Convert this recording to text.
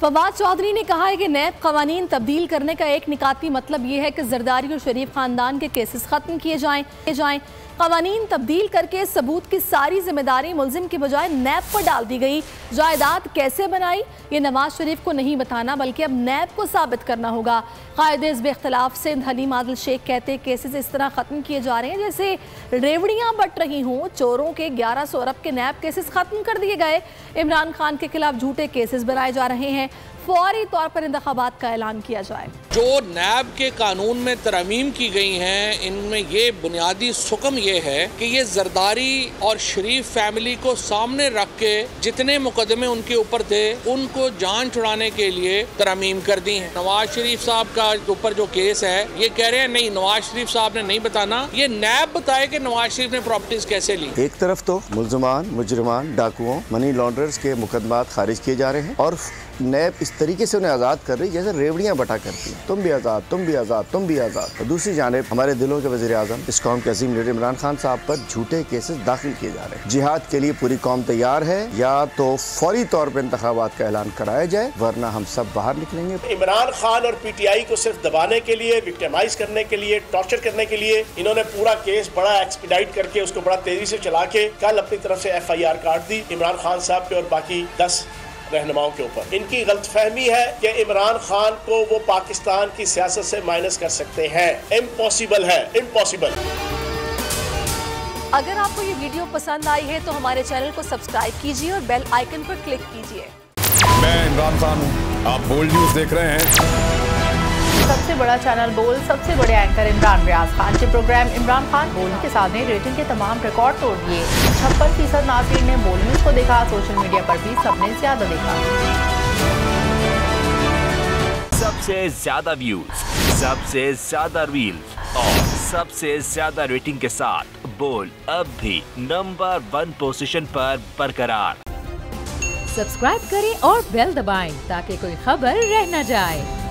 फवाद चौधरी ने कहा है कि नैब कवानीन तब्दील करने का एक निकाती मतलब ये है कि जरदारी और शरीफ खानदान के केसेस खत्म किए जाएं। कवानीन तब्दील करके सबूत की सारी जिम्मेदारी मुलजिम की बजाय नैब पर डाल दी गई। जायदाद कैसे बनाई ये नवाज शरीफ को नहीं बताना बल्कि अब नैब को साबित करना होगा। कायदे हिज़्ब इख्तिलाफ सिंध हलीम आदिल शेख कहते केसेस इस तरह खत्म किए जा रहे हैं जैसे रेवड़ियां बट रही हों। चोरों के 1100 अरब के नैब केसेस खत्म कर दिए गए। इमरान खान के खिलाफ झूठे केसेस बनाए जा रहे हैं। फौरी तौर पर इंतखाबात का ऐलान किया जाए। जो नैब के कानून में तरमीम की गई हैं इनमें ये बुनियादी सुकम ये है कि ये जरदारी और शरीफ फैमिली को सामने रख के जितने मुकदमे उनके ऊपर थे उनको जान छुड़ाने के लिए तरमीम कर दी हैं। नवाज शरीफ साहब का ऊपर जो केस है ये कह रहे हैं नहीं नवाज शरीफ साहब ने नहीं बताना, ये नैब बताए कि नवाज शरीफ ने प्रॉपर्टीज कैसे ली। एक तरफ तो मुलजमान मुजरिमान डाकुओं मनी लॉन्ड्रर्स के मुकदमात खारिज किए जा रहे हैं और नैब इस तरीके से उन्हें आज़ाद कर रही जैसे रेवड़ियां बटा करती हैं, तुम भी आज़ाद, तुम भी आज़ाद, तुम भी आज़ाद। और दूसरी जानिब हमारे दिलों के वज़ीर आज़म इस कौम के अजीम लीडर इमरान खान साहब पर झूठे केसेस दाखिल किए जा रहे हैं। जिहाद के लिए पूरी कौम तैयार है, या तो फौरी तौर पर इंतखाबात का ऐलान कराया जाए वरना हम सब बाहर निकलेंगे। इमरान खान और PTI को सिर्फ दबाने के लिए, विक्टिमाइज करने के लिए, टॉर्चर करने के लिए इन्होंने पूरा केस बड़ा एक्सपीडाइट करके उसको बड़ा तेजी से चला के कल अपनी तरफ से FIR काट दी इमरान खान साहब पे और बाकी 10 रहनुमाओं के ऊपर। इनकी गलतफहमी है कि इमरान खान को वो पाकिस्तान की सियासत से माइनस कर सकते हैं। इम्पॉसिबल है, इम्पॉसिबल। अगर आपको ये वीडियो पसंद आई है तो हमारे चैनल को सब्सक्राइब कीजिए और बेल आइकन पर क्लिक कीजिए। मैं इमरान खान हूँ, आप बोल्ड न्यूज देख रहे हैं। सबसे बड़ा चैनल बोल, सबसे बड़े एंकर इमरान रियाज खान के प्रोग्राम इमरान खान बोल के साथ ने रेटिंग के तमाम रिकॉर्ड तोड़ दिए। 56% नाज़रीन ने बोल न्यूज को देखा। सोशल मीडिया पर भी सबने ज्यादा देखा। सबसे ज्यादा व्यूज, सबसे ज्यादा रील्स और सबसे ज्यादा रेटिंग के साथ बोल अब भी नंबर 1 पोजीशन पर बरकरार। सब्सक्राइब करें और बेल दबाएं ताकि कोई खबर रह न जाए।